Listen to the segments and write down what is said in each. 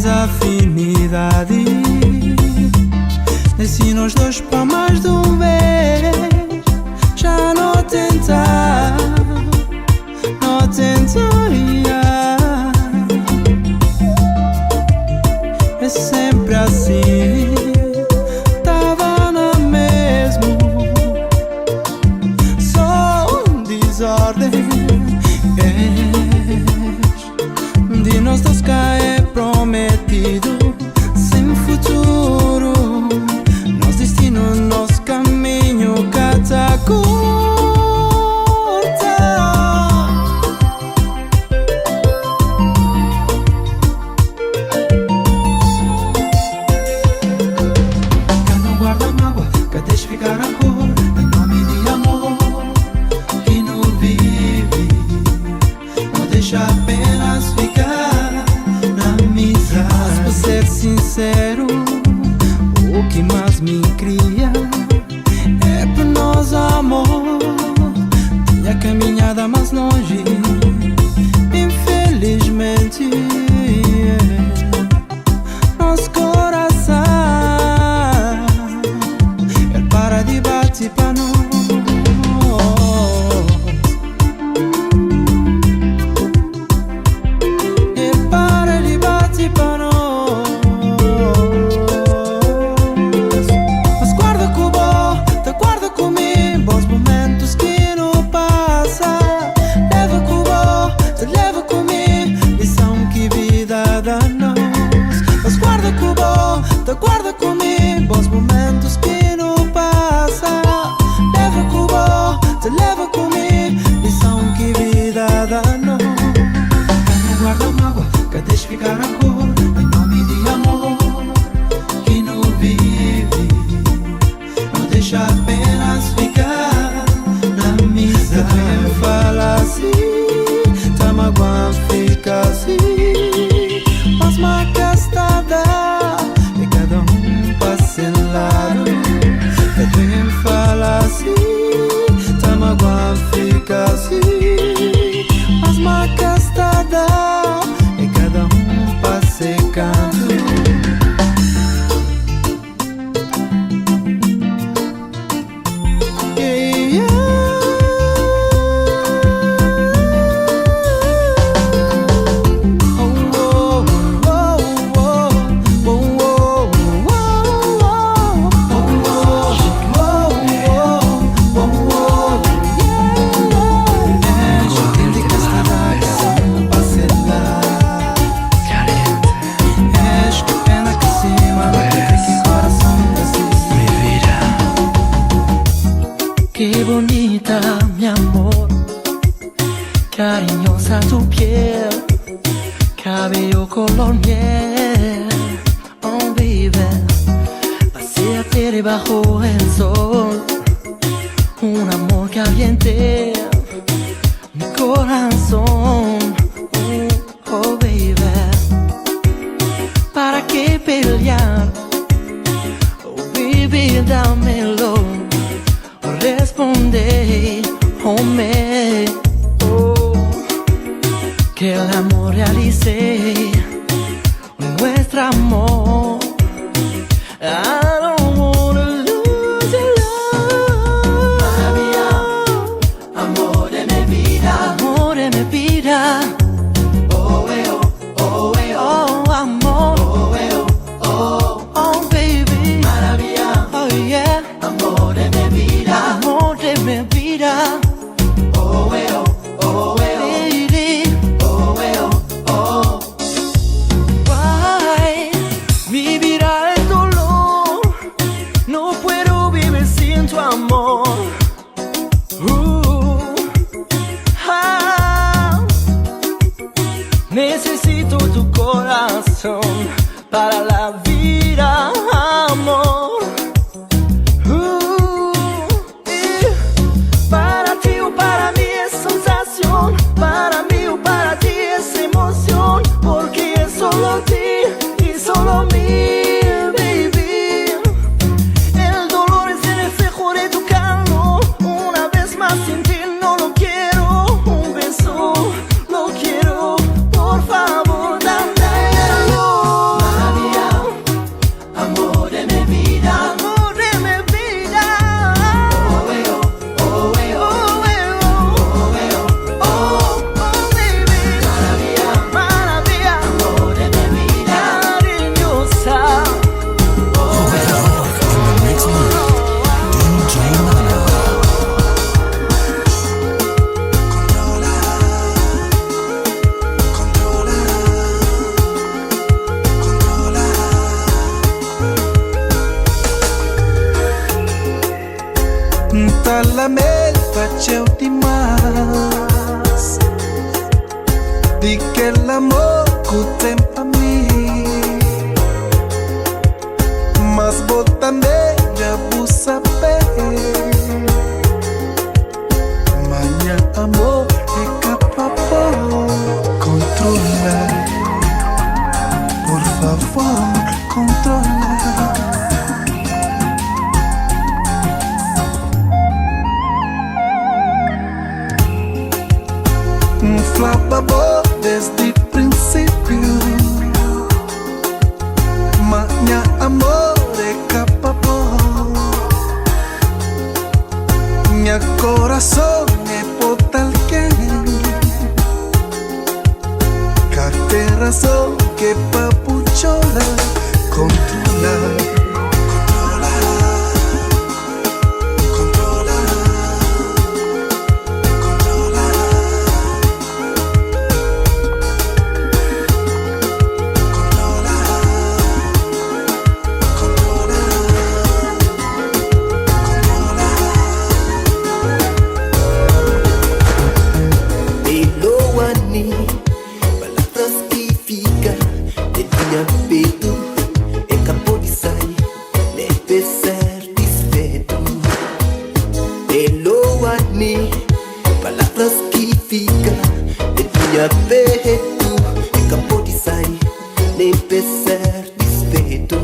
afinidade. E se nós dois para mais de uma vez, já não tentar, não tentaria. É sempre assim, tava na mesmo. Só desordem. De nós dois cá é prometido, sem futuro. Nosso destino, nosso caminho, cada curta. Cá não guarda mágoa, cá deixa ficar a cor. Em nome de amor que não vive, não deixa apenas ficar na amizade. Para ser sincero, o que mais me cria é por nós amor. Tinha caminhada mais longe, infelizmente. Nosso coração ele para de bater para nós. Ele para de bater para nós. Guarda comigo bons momentos que não passa. Leva comigo, te leva comigo, lição que vida dá-nos. Cá não guarda mágoa, cá deixa ficar a cor. Em nome de amor que não vive, não deixa apenas ficar na amizade. Quem fala assim, tá magoando, fica assim. Mas marcas tá cada um para seu lado. Quem fala assim, tá magoando, fica assim. As marcas tá dá, e cada um para seu canto. Qué bonita, mi amor, cariñosa tu piel, cabello color miel. Oh baby, paséate debajo el sol, un amor caliente, mi corazón. Oh baby, ¿para qué pelear? Oh baby, dámelo. Responde, hombre, oh, que el amor realice nuestro amor. I don't wanna lose your love. Maravilla, amor de mi vida, amor de mi vida. Oh, oh, oh, amor. Oh, oh, baby. Maravilla, oh yeah, amor de mi vida. Amor de mi vida. Oh, baby. Oh. Why? Mi vida es dolor. No puedo vivir sin tu amor. Necesito tu corazón para la vida, amor. Para ti o para mí es sensación, para mí o para ti es emoción, porque es solo ti y solo mí, baby. El dolor es el reflejo de tu calor, una vez más sin ti no lo quiero. Un beso, lo quiero, por favor, dámelo. faceu demais. Di que l'amor que o tempo a mim, mas vou também já vou saber. Manhã amor é capaz controlar. Por favor, controla. Flapa boa desde o princípio. Minha amor é capaz. Minha coração é por alguém. Carteira só que papuchola controlar. Palavras que fica dentro minha peito, acabou de sair, nem pensar despeito.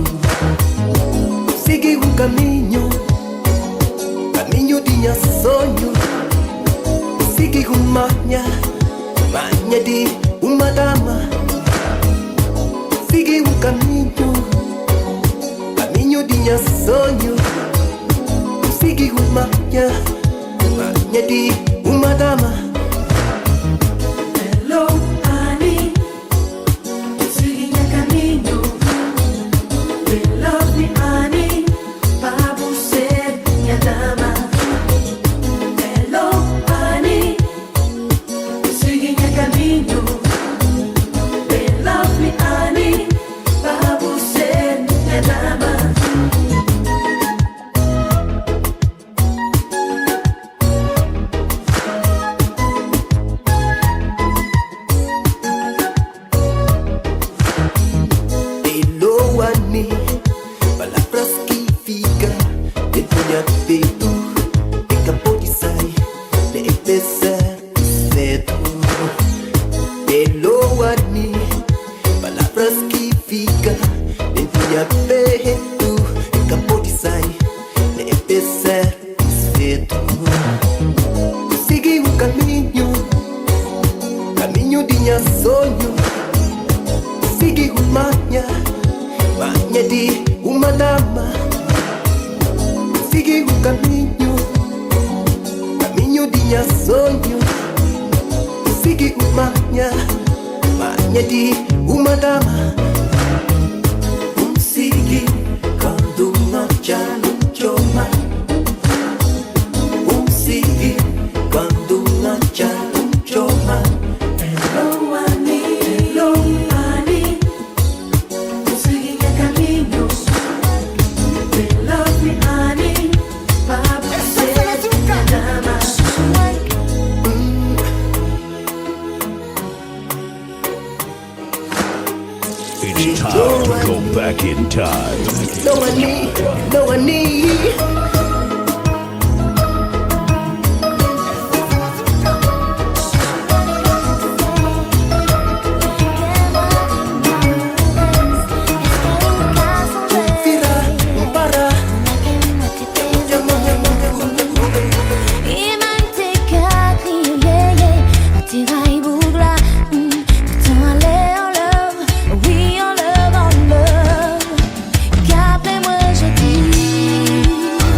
Segui um caminho de minha sonho. Segui uma manha de uma dama. Segui um caminho de minha sonho. Segui uma manha de uma dama. Hello, honey, eu segui meu caminho. You love me, honey, para você, minha dama. Hello, honey, eu segui meu caminho. You love me, honey, para você, minha dama. Palavras que fica dentro minha peito, acabou de sair, nem pensar despeito. Hello, honey, palavras que fica dentro minha peito, acabou de sair, nem pensar despeito. Segui um caminho de minha sonho. Segui uma manha de uma dama. Segui um caminho de minha sonho. Segui uma manha de uma dama. Segui quando não chama. Segui quando não chama. Hello, honey, hello, honey, eu segui meu caminho. You love me, honey, para você, minha dama. It's time to go back in time. No, I need. Qu'après moi je dis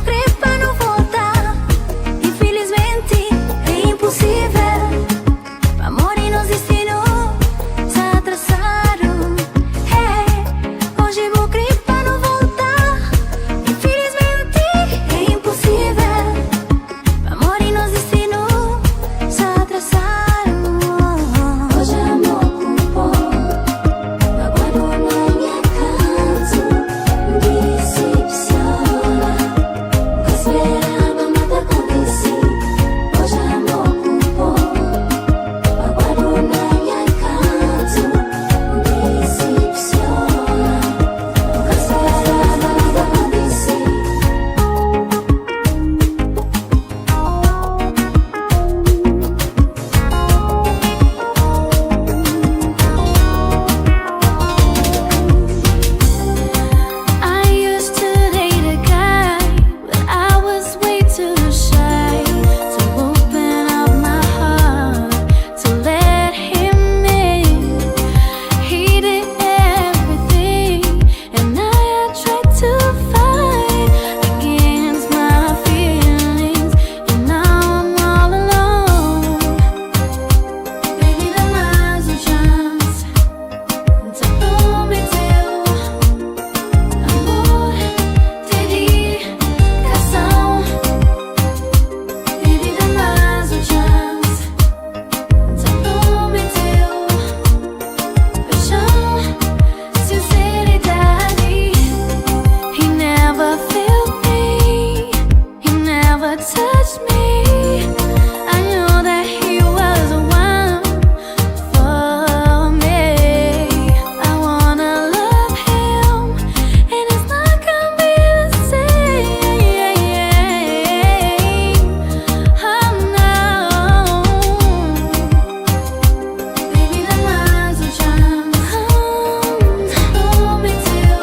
crer pra não voltar. Infelizmente é impossível. Amor e nos destinos se atrasaram. Hoje vou crer pra não voltar. Infelizmente é impossível. Amor e nos destinos se atrasaram. Hoje amor culpou. Aguardo na minha canto. Decepciona. Nunca esperava nada acontecer. Hoje amor culpou. Aguardo na minha canto. Decepciona. Nunca esperava nada acontecer. I used to date a guy, but I was way too shy to open up my heart to let him in. He did everything, and I tried to fight against my feelings, and now I'm all alone. Baby, dá mais chance. Te prometeu amor, dedicação. Baby, dá mais chance. Te prometeu paixão, sinceridade. He never felt me, he never touched me. I knew that he was the one for me. I wanna love him, and it's not gonna be the same. Oh no. Baby, dá mais chance. Te prometeu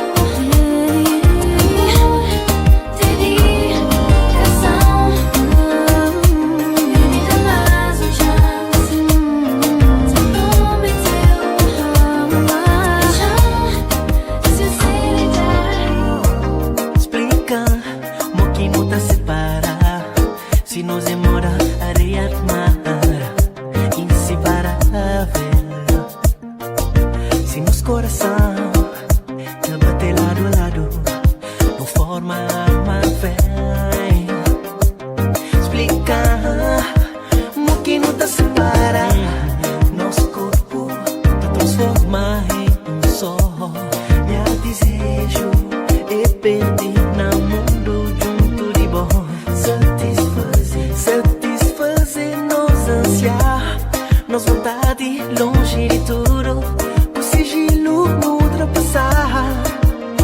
dedicação. Baby, dá mais chance. Te prometeu paixão, sinceridade. Explica, mo que não tá separar. Se nos demora areia mar, inseparável. Se nos coração te bater lado a lado, não forma uma fé. Explica, mo que não tá separar. Nosso corpo tá transformar em só. Meu desejo é perder no mundo junto de bom. Satisfazer nos ansiar, nos vontade longe de tudo. Com sigilo não ultrapassar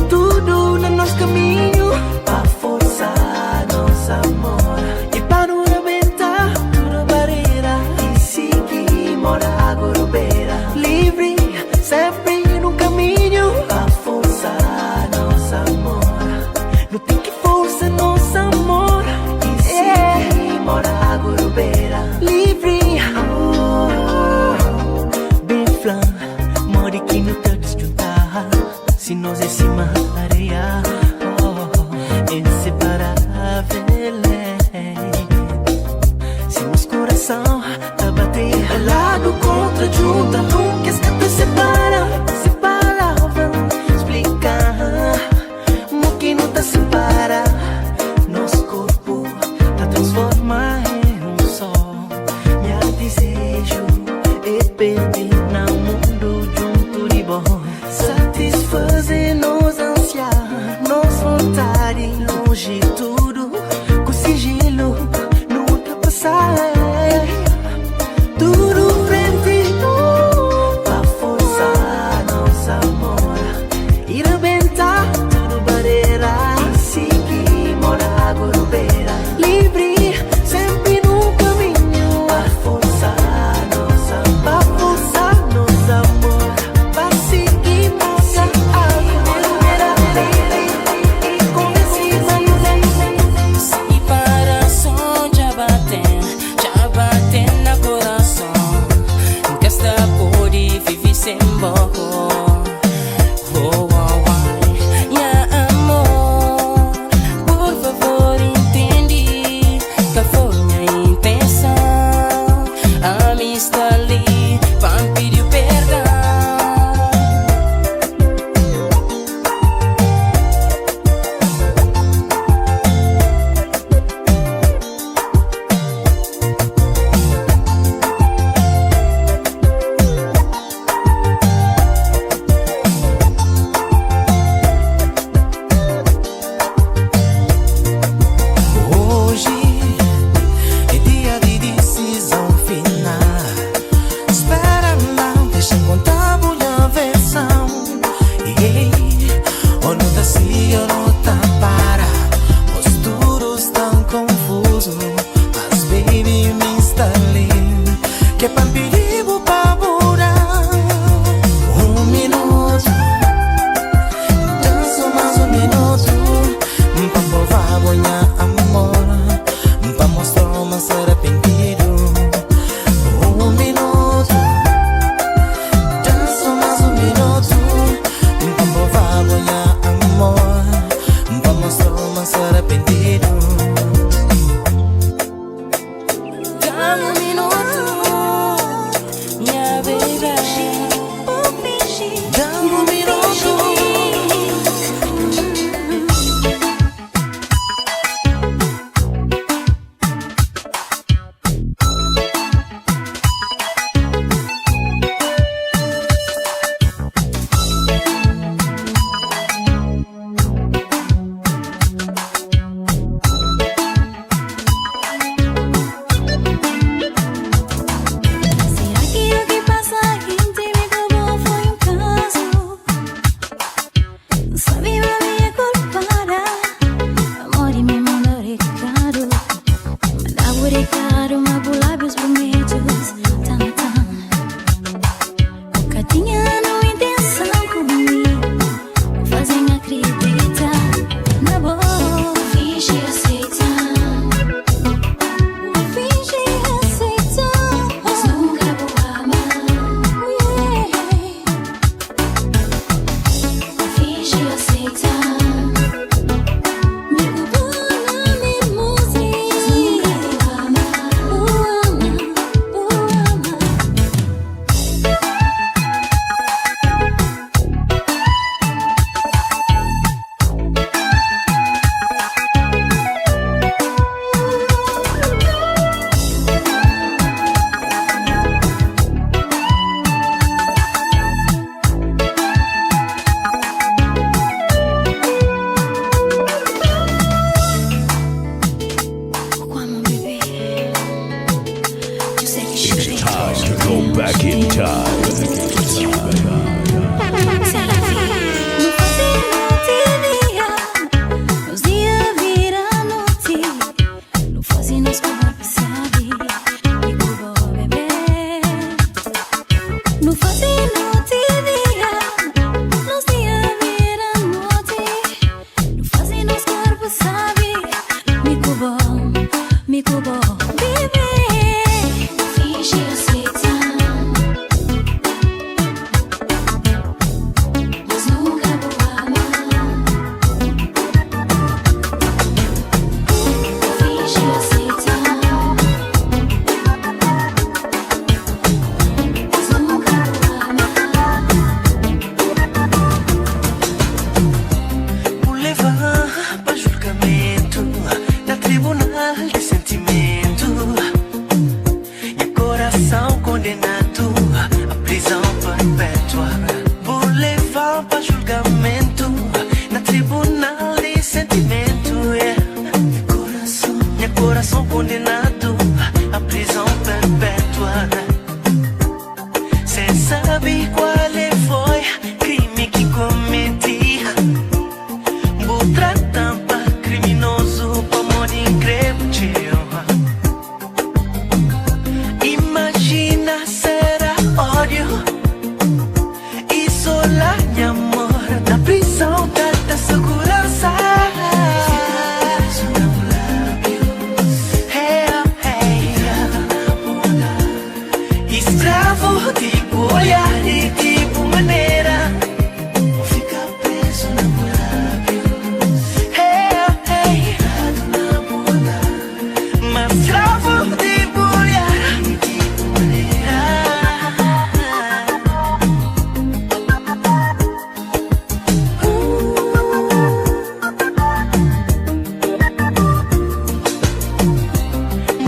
tudo no nosso caminho. Pra forçar nosso amor e para não arrebentar toda barreira e seguir morar gorobeira. Livre, sempre no caminho. Pra forçar nosso amor, não tem que forçar nosso amor e seguir morar gorobeira. Livre, bem flan, more que não te desjuntar. Se nós em cima areia, inseparável. Se nos coração tá bater lado contra junta, nunca escapa separável. Explicar, mo que não tá separa. Nosso corpo tá transformar em só. Meu desejo é perder no mundo junto de bom. Satisfazer nos ansiar, nos vontade longe de tudo. Com sigilo não ultrapassar tudo frente. coração condenado à prisão perpétua. Cê sabe qual foi crime que cometi? Vou tratar pra criminoso pra morrer incrível. Imagina será ódio e solar de amor na prisão da segurança. Escravo tipo olhar e tipo maneira, vou ficar preso na lábio. Na bunda. Mas escravo tipo olhar e tipo maneira.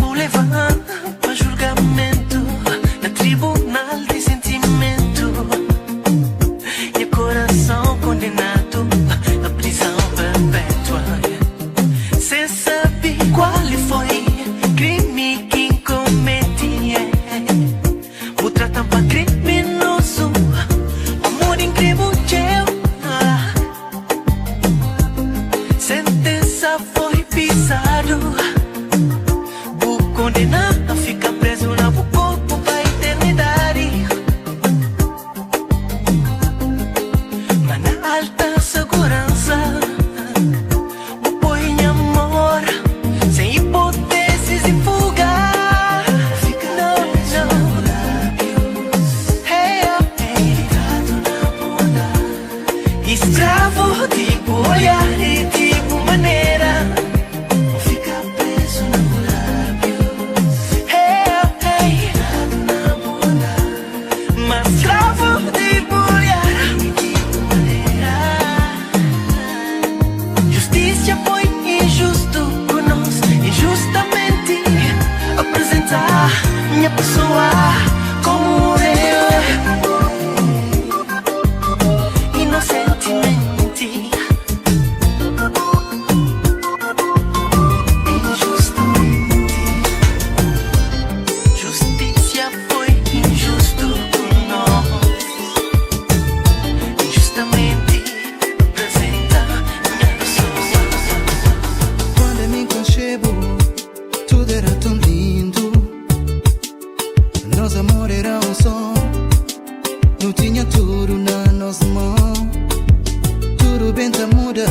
Vou levar pra julgamento na tribunal de sentimento. E o coração condenado à prisão perpétua. Cê sabe qual foi crime que cometi? Vou tratar pra criminoso amor incrível teu. Sentença foi pisado. Vou condenar a ficar preso no corpo pra eternidade. Mas na alta segurança, vou pôr em amor, sem hipóteses e fuga. Não, não. Escravo tipo olhar e tipo maneira, vou ficar preso no lábio. Na bunda. Mas escravo tipo olhar e tipo maneira. Justiça foi injusto conosco, injustamente apresentar minha pessoa como eu, inocentemente. Injustamente. Justiça foi injusto conosco, injustamente apresenta minha pessoa. Quando eu me conchego, tudo era tão lindo. Nosso amor era um som, não tinha tudo na nossa mão. Tudo bem tá muda,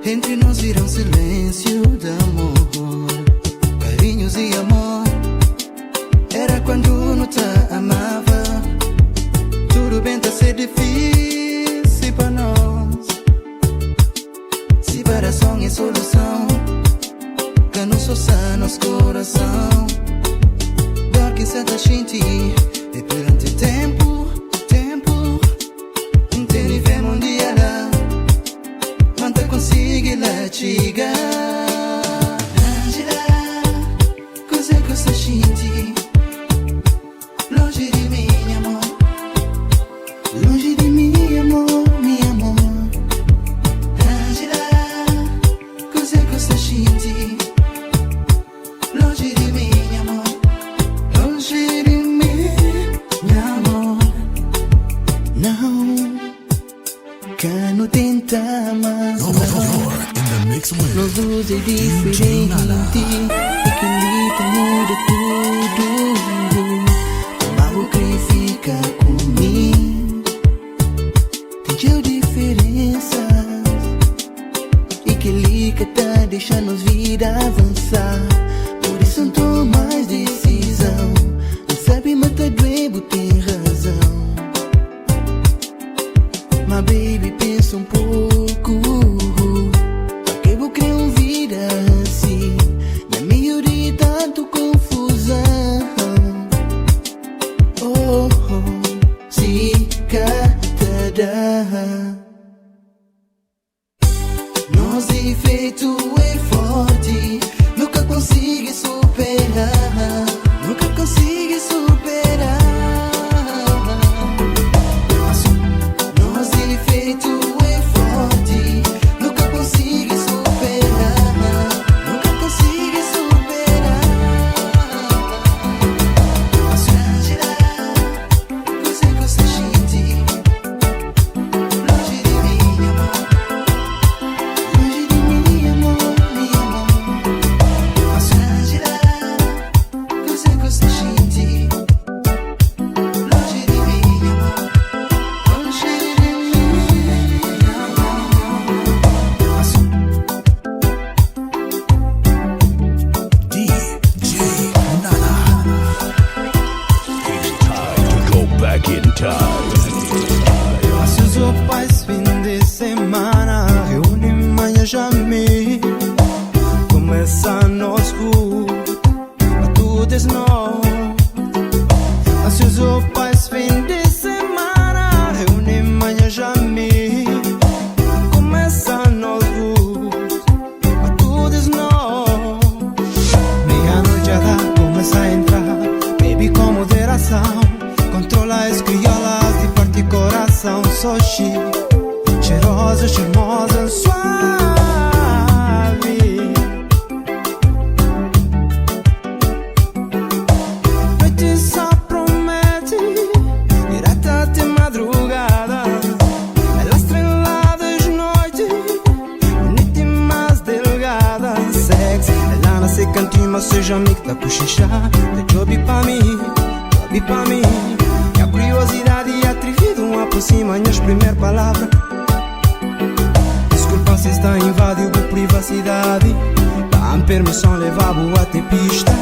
entre nós vira um silêncio de amor. Carinhos e amor, era quando não te amava. Tudo bem tá ser difícil pra nós. Separação é solução, que não só sana nosso coração. Dor que senta gente, e perante tempo, vivemos um dia lá, não te consigo lá chegar. Angela, cos'è questa gente? Longe de mim, amor, longe de mim, amor, meu amor. Angela, cos'è questa gente? Longe de mim, amor, longe de mim, meu amor. nosso rumo, mas tudo é novo. Ansioso para esse fim de semana, reúne manhã já me começa novo, mas tudo é novo. Meia-noite já dá, começa a entrar, baby com moderação, controla as criolas de parte coração, só chique, cheirosa, charmosa, suave. Noite só promete, direta até madrugada. Ela estrela das noites, bonita e mais delgada. Sexy, ela nasce cantinho, mas seja amiga da cochicha. De job pra mim, job pra mim. E a curiosidade e atrevido aproxima as primeiras palavras. Desculpa se está invadiu a privacidade, dá-me permissão levar-o até pista.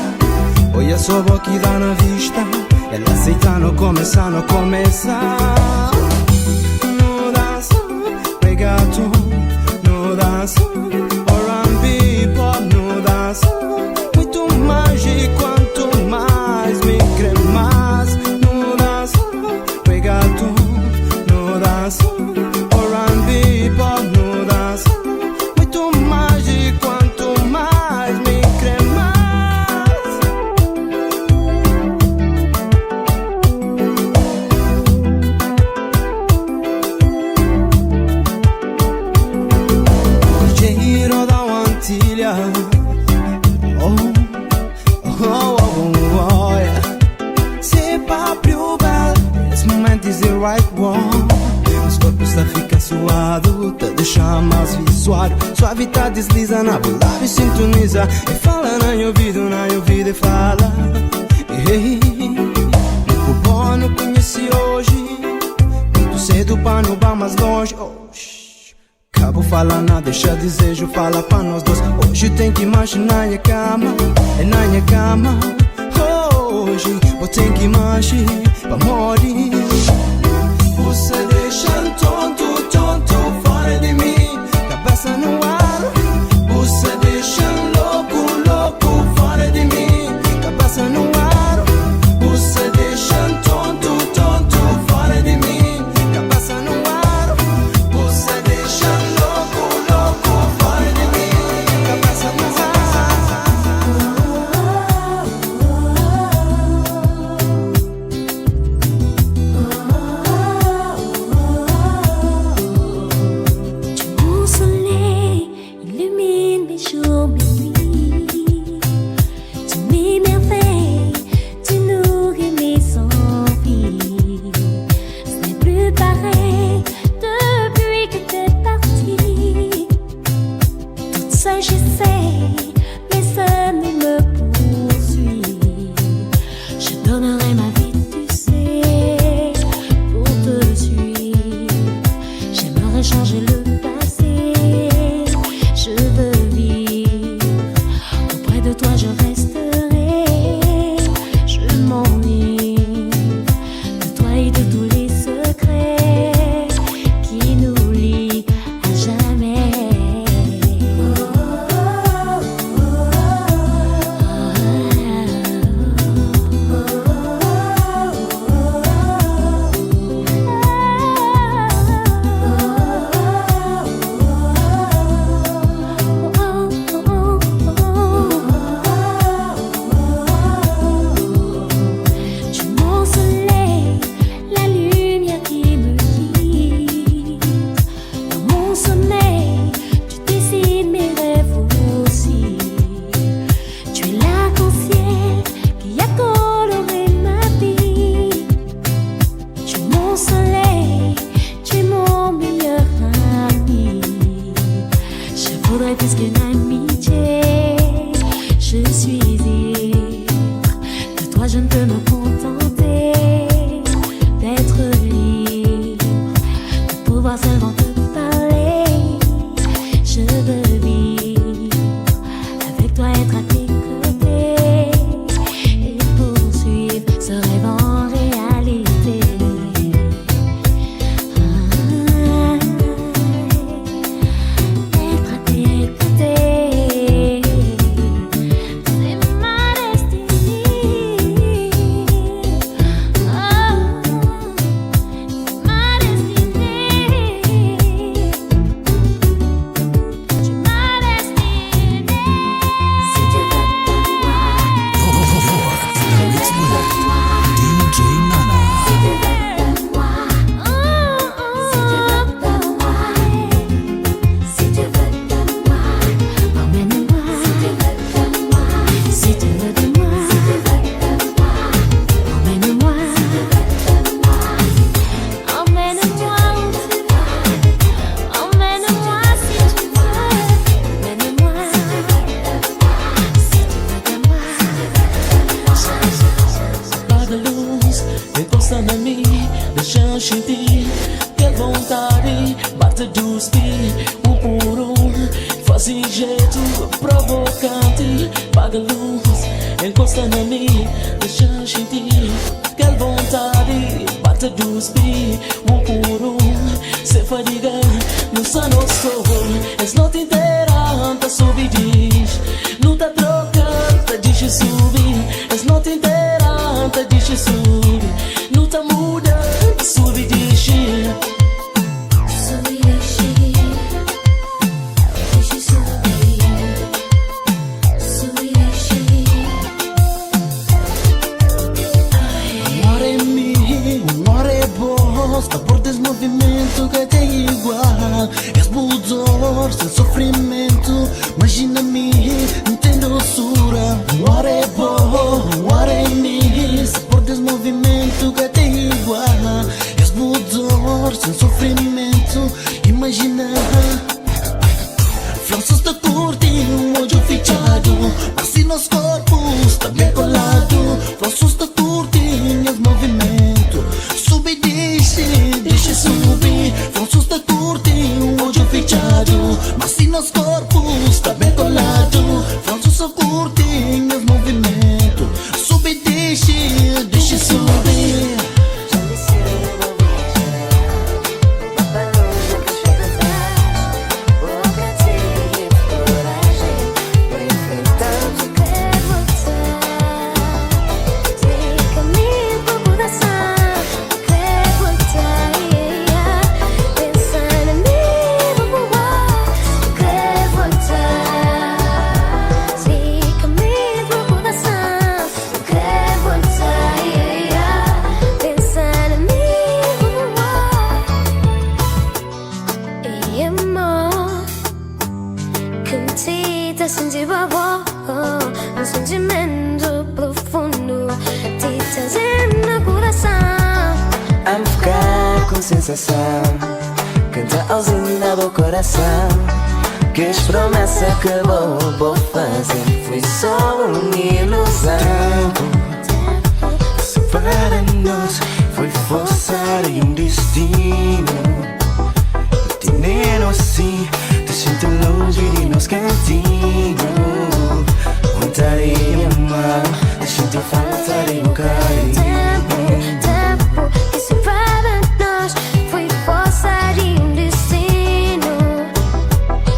Olha só o que dá na vista, ela aceita, não começa, não começa. No dança, reggaeton, no dança, R&B, pop, no dança. Muito mais e quanto mais me crê mais. No dança, reggaeton, no dança, R&B, pop, no dança. Muito mais e quanto mais me crê mais. Giro da Antilha, oh, oh, oh, oh, oh, yeah. C'est pas plus belle, esse momento is the right one. Os corpos está fica suado, te deixa mais visual. Suave tá desliza na bolada e sintoniza. E fala na ouvido e fala. Hey, o bom não conheci hoje, muito cedo pra não vá mais longe. Oh, cabo fala nada, deixa desejo, fala pra nós dois. Hoje tem que imaginar na cama, é na minha cama. Hoje vou ter que imaginar pra morrer. Você deixa tonto, tonto fora de mim, cabeça no ar. Você deixa louco, louco fora de mim, cabeça no ar. Você deixa tonto, tonto fora de mim, cabeça no ar. Você deixa louco, louco fora de mim, cabeça no ar. Mon soleil illumine mes jours, mes nuits. Tu m'émerveilles, tu nourris mes envies. Ce n'est plus pareil depuis que t'es parti. Toute seule j'essaie, mais ça ne me poursuit. Je donnerai ma vie, tu sais, pour te suivre. J'aimerais changer le passé, je veux vivre. Auprès de toi je resterai, je m'enivre de toi et de tous les secrets qui nous lient à jamais. Tu mon soleil, la lumière qui me guide. Dans mon sommeil, tu dessines mes rêves aussi. Tu es l'arc-en-ciel qui a coloré ma vie. Tu es mon soleil, tu es mon meilleur ami. Je voudrais plus qu'une amitié. Je suis ivre de toi, je ne peux me contenter d'être libre, de pouvoir seulement te parler. Je veux vivre avec toi, être à tes côtés et poursuivre ce rêve en réalité. Être à tes côtés. Si tu veux de moi, emmène-moi. Emmène-moi où tu veux. Emmène-moi si tu veux. Emmène-moi. Si tu veux de moi. Apaga a luz, encosta na mim, deixa eu sentir que vontade bate dos pés, por faz jeito provocante. Apaga a luz, encosta na mim, deixa eu sentir que vontade bate dos pés, por se fadiga, não sa no sol, es noite inteira, tá subir diz, não tá trocando, tá deixa subir, es noite inteira, tá deixa subir, não tá muda, tá subir diz. Por desmovimento que tem igual. És bulldor sem sofrimento. Imagina-me, não tem doçura. Um ar é bom, um ar é nisso. Por desmovimento que tem igual. És bulldor sem sofrimento. Imagina. Flanços da corte, um olho fechado. Assim nos corpos, tá bem colado. Flanços da corte, os movimentos. Sube, deixa subir. Flanços da corte, um olho fechado. Mas se nos corpos, tá bem colado. Flanços da corte, os movimentos. Sube, deixa subir. Um sentimento profundo te trazendo no coração. A me ficar com sensação, canta ao usina do coração. Que as promessas que vou fazer foi só uma ilusão. Separa-nos, foi força e destino. Tenendo assim, te sinto longe de nos cantinhos. Vontade de amar, te sinto falta de um carinho. Tempo que separa-nos foi força de destino.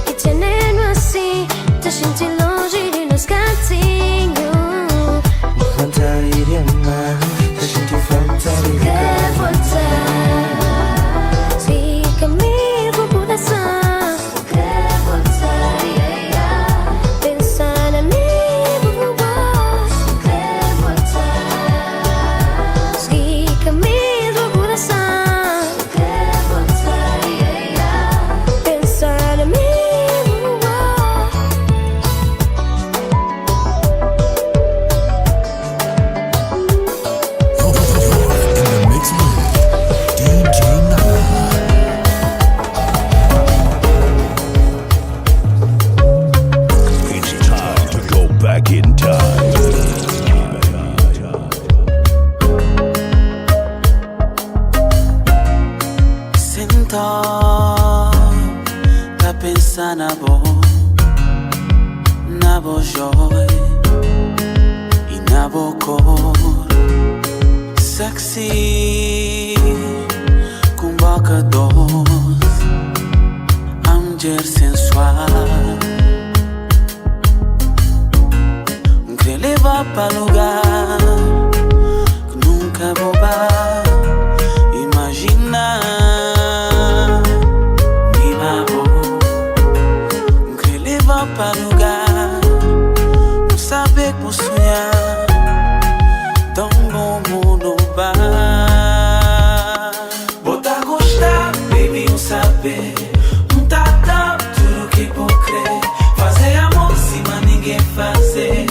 E tenendo assim, te sinto longe de nos cantinhos. Vontade de amar, te sinto falta de um carinho. Fica comigo, coração. Tá pensando na boa joy e na boa cor. Sexy, com boca doce, a mulher sensual. Quer levar pra lugar que nunca vou bar. Imagina. Para lugar, não saber como sonhar, tão bom mundo bar. Bota a gostar, baby, não saber, não tá dando tudo que vou crer. Fazer amor, se mas ninguém fazer,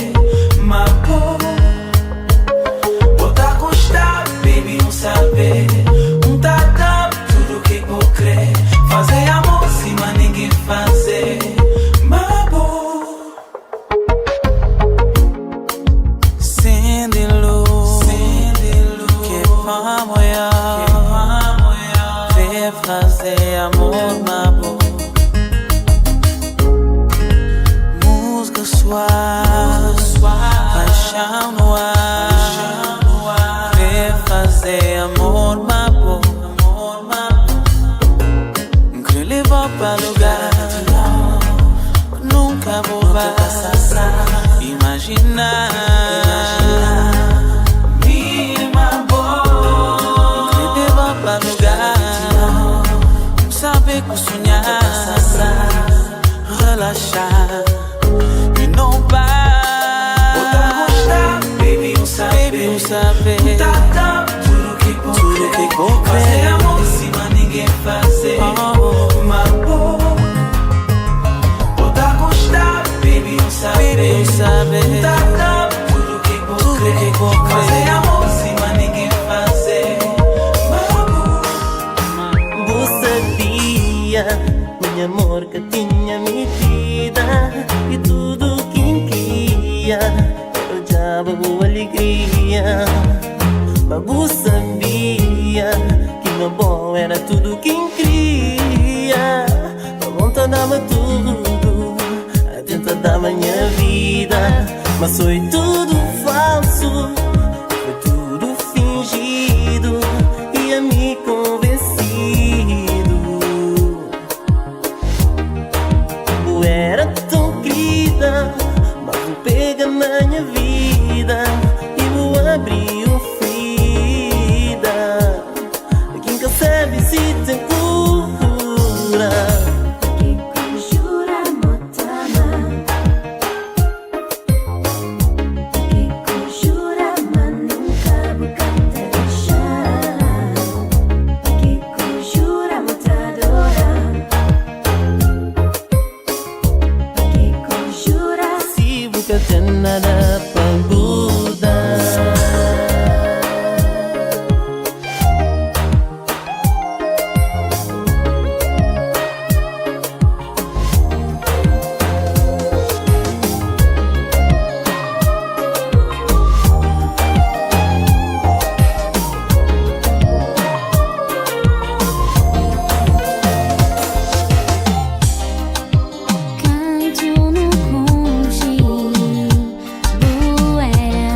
Minha boa, incrível para lugar, saber cozinhar, relaxar e não parar. Baby, um saber, tudo que qualquer fazer amor em cima ninguém fazer. Uma boa, baby, um saber, tudo que qualquer fazer amor em cima ninguém fazer. Vou sabia, meu amor, que tinha medida e tudo que queria eu já boa alegria. Mas vou sabia que meu bom era tudo que queria. A vontade dava tudo, a tenta da minha vida. Mas foi tudo falso, foi tudo fingido e a me convencido. Eu era tão querida, mas não pega minha vida e vou abrir um ferida. Quem que sabe se tem cura. Nunca tem nada pra mudar. Canto no conge, boera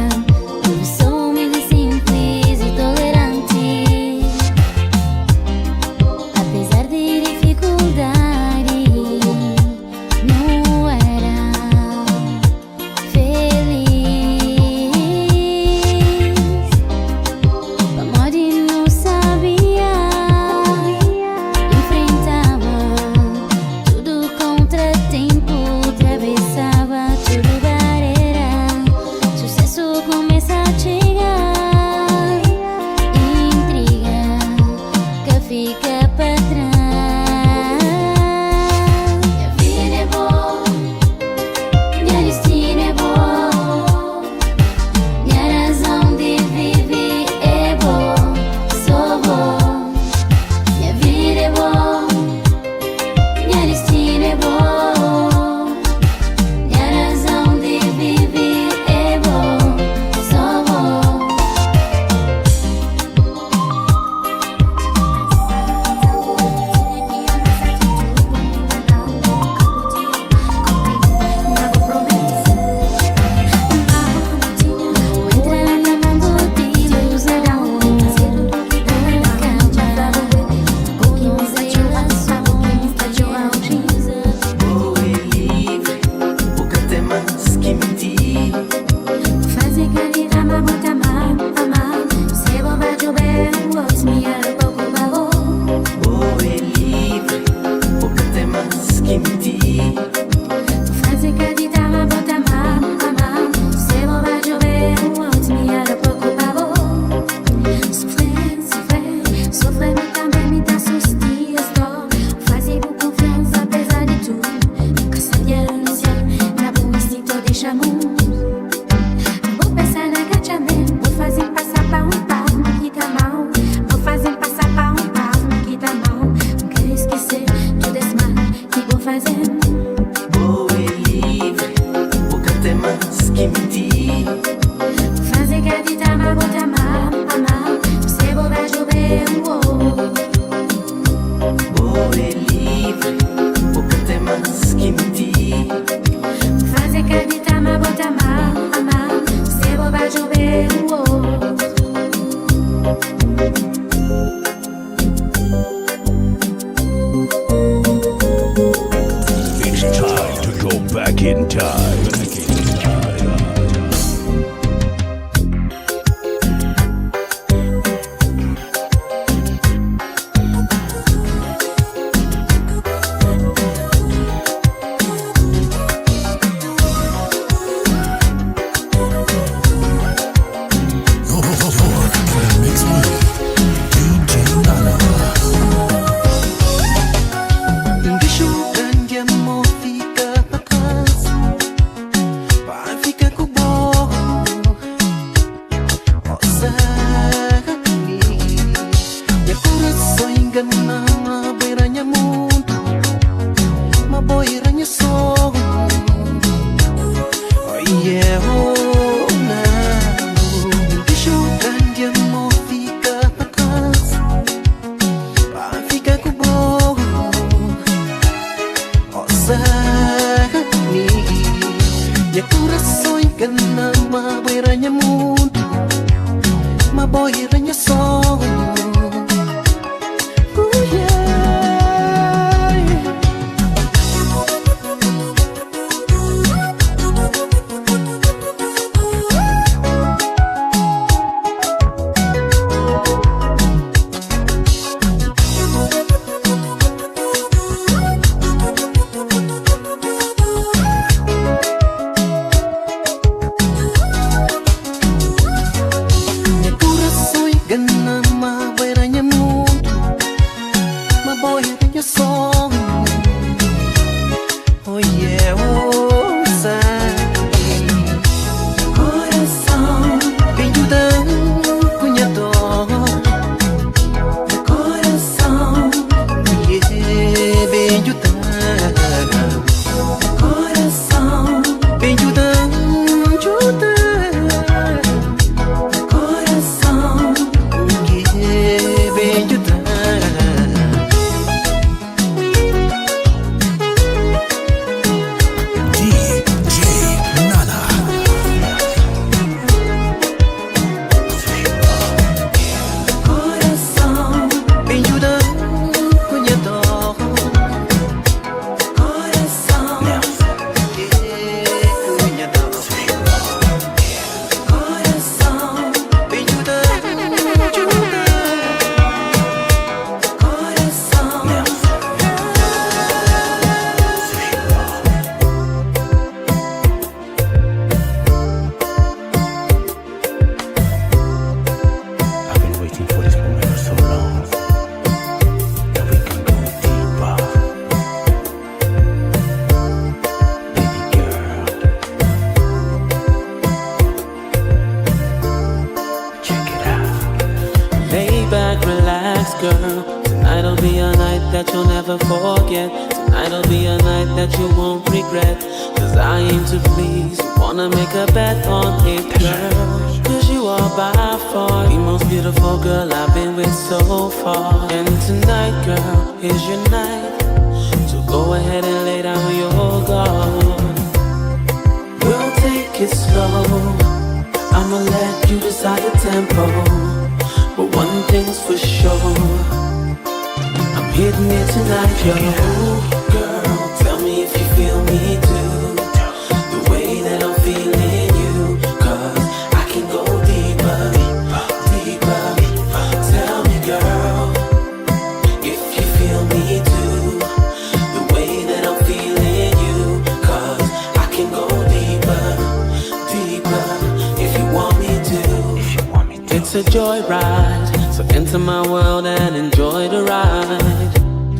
iranha mundo, uma boa iranha sonho. Girl, tonight'll be a night that you'll never forget. Tonight'll be a night that you won't regret. Cause I aim to please, wanna make a bet on it, girl. Cause you are by far the most beautiful girl I've been with so far. And tonight, girl, is your night. So go ahead and lay down your guard. We'll take it slow, I'ma let you decide the tempo. But one thing's for sure, I'm hitting it tonight, yo. Girl, tell me if you feel me too, the way that I'm feeling you. Cause I can go deeper, deeper. Tell me, girl, if you feel me too, the way that I'm feeling you. Cause I can go deeper, deeper, if you want me to. It's a joyride, so enter my world and enjoy the ride.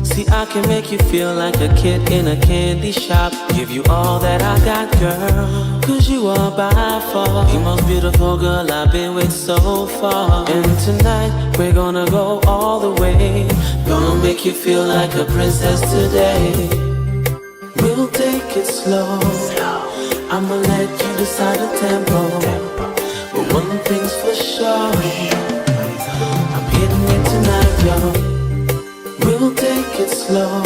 See, I can make you feel like a kid in a candy shop. Give you all that I got, girl. Cause you are by far the most beautiful girl I've been with so far. And tonight, we're gonna go all the way. Gonna make you feel like a princess today. We'll take it slow, I'ma let you decide the tempo. But one thing's for sure, I'm hitting it tonight, yo. We'll take it slow,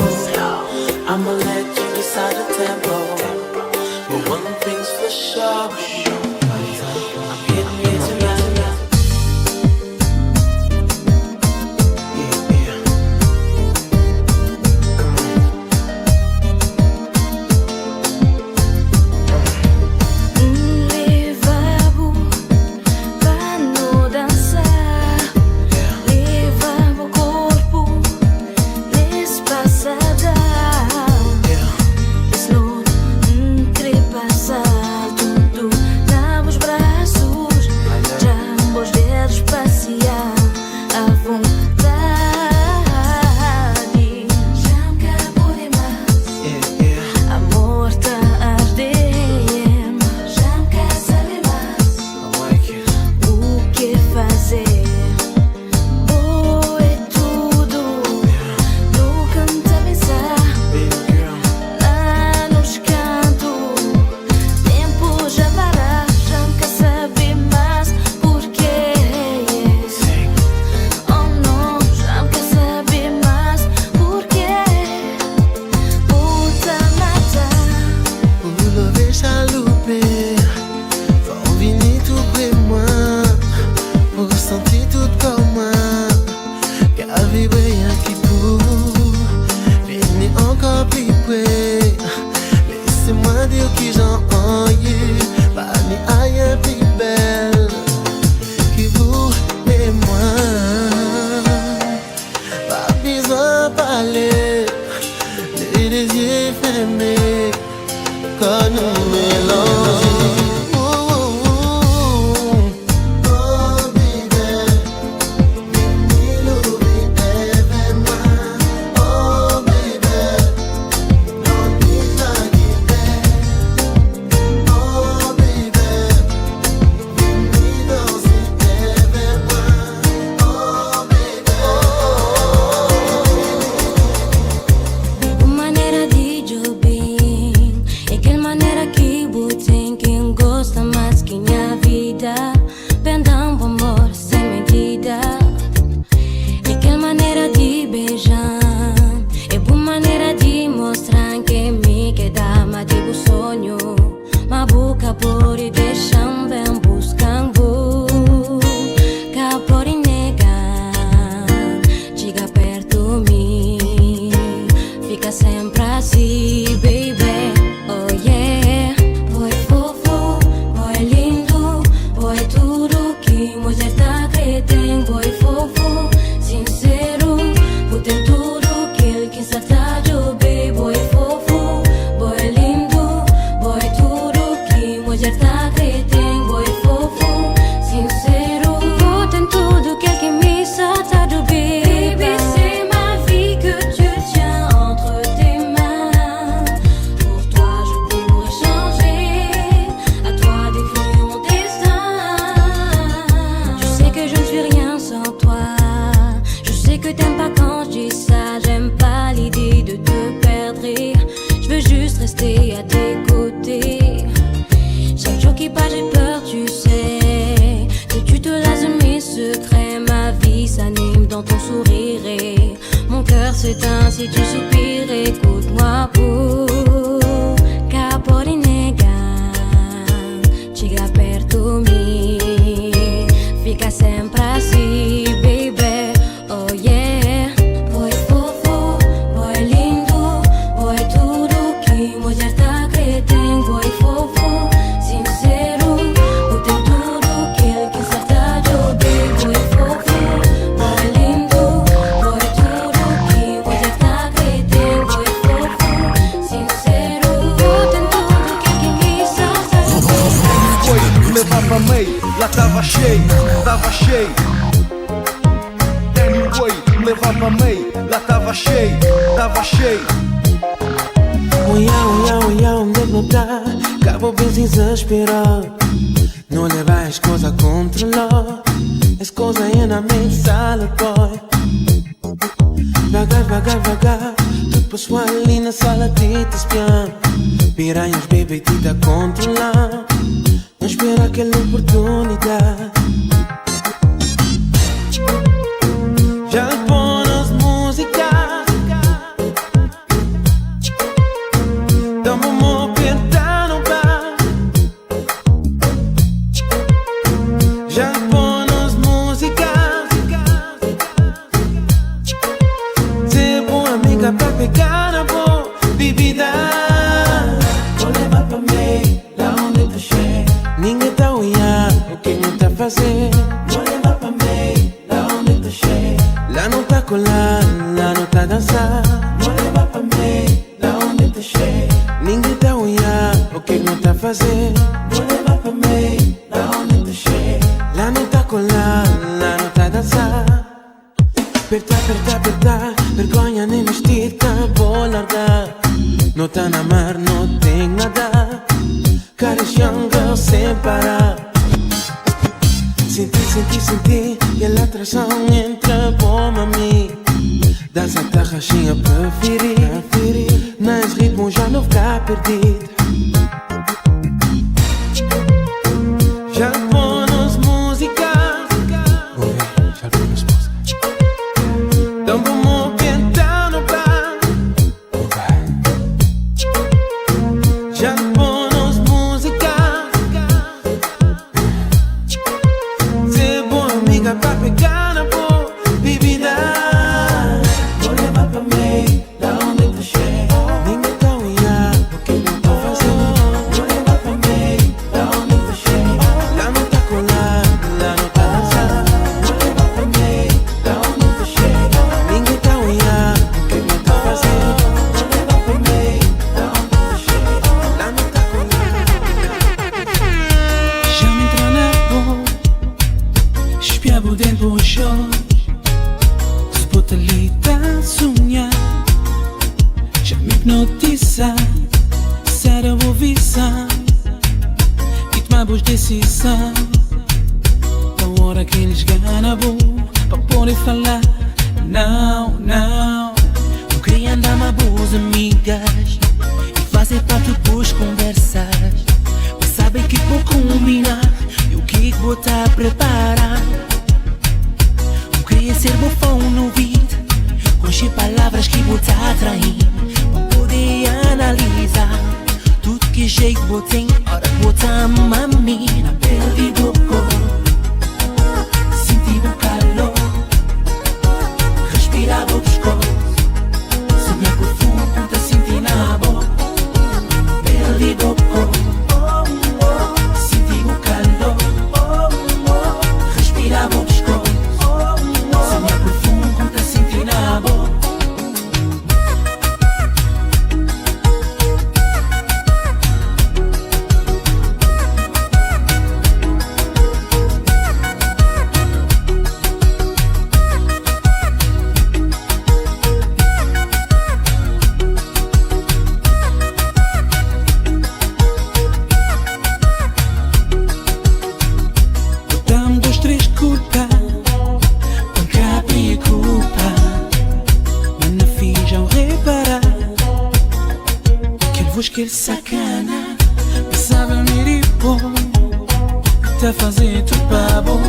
I'ma let you decide the tempo. But one thing's for sure, I'm hitting it tonight. Levar sourirais. Mon cœur s'éteint si tu soupires. Écoute-moi pour Caporinega. Chega perto mim. Fica sempre assim, baby. Oh yeah. Boy fofo, boy lindo, boy tudo que mulher tá querendo. Boy fofo, sincero, o teu tudo que ele quis acertar de ouvir. Boy fofo, boy lindo, boy tudo que mulher tá querendo. Boy fofo, sincero, o teu tudo que ele quis acertar de ouvir. Foi, me levava meio, lá tava cheio. Anyway, me levava meio, lá tava cheio. Onde é que não tá? Acabou bem sem exasperar. Não leva as coisas a controlar. As coisas é na mente, sala, boy. Vagar, tudo passou ali na sala de te espiar. Piranhas, baby, te dá controlar. Não espera aquela oportunidade. Já põe as músicas. Dá-me uma apertar no bar. Já põe as músicas. Ser boa amiga pra pegar na boa bebida. Vou levar pra mim, lá onde tu chega. Ninguém tá olhando o que não tá fazendo. Vou levar pra mim, lá onde tu chega. Lá não tá colando, lá não tá dançando. Vou levar pra mim, lá onde tu chega. Ninguém tá olhando o que não tá fazendo. Vou levar pra mim, lá onde tu chega. Lá não tá colando, lá não tá dançando. Apertar, vergonha nem vestida, vou largar. Não tá na mar, não tem nada. Cara jungle sem parar. Senti e a atração entra bom a mim. Dança a tarraxinha preferir. Nas ritmos já não ficar perdido. Já põe as músicas. Já põe as músicas. Então vamos cantar no bar. Já põe as músicas. Ser boa amiga pra pegar na boa bebida. Vou levar pra mim, lá onde tu chega. Ninguém tá olhando o que não tá fazendo. Vou levar pra mim, lá onde tu chega. Lá não tá colando, lá não tá dançando. Vou levar pra mim, lá onde tu chega. Ninguém tá olhando o que não tá fazendo. Vou levar pra mim, lá onde tu chega. Lá não tá colando. Já me entra na boca, espiava dentro do jogo. Se bota ali tá a sonhar. Já me hipnotiza, será boa visão. E tomamos decisão. Na hora que eles ganham bom, pra poder falar. Não. Eu queria andar mais boas amigas e fazer parte dos conversas. Mas sabe que vou combinar e o que vou tá a preparar. Eu queria ser bofão no beat, com as palavras que vou tá atraindo. Pra poder analisar tudo que jeito vou tem. Hora vou tá mami na pele do corpo. Senti o calor, respirava o pescoço. Sonhar profundo, conta sentir na boca. Pele do corpo. Senti o calor, respirava o pescoço. Sonhar profundo, conta sentir na boca. Botamos dois, três culpa, pancada e culpa. Mas na fim já o reparar que ele vos quer sacana. Pensava me bom, tá fazendo tudo pra bom.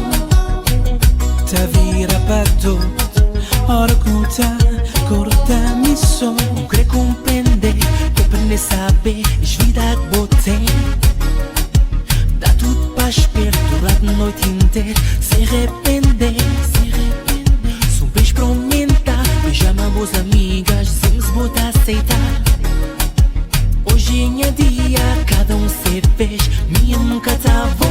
Tá vira pra tudo, Ora conta, corta me só. Não quer compreender saber, es vida que botei. Dá tudo para esperto, durante a noite inteira, sem arrepender. Se um beijo experimentar, beijamos boas amigas, sem se botar a aceitar. Hoje é dia, cada um se fez, minha nunca estava.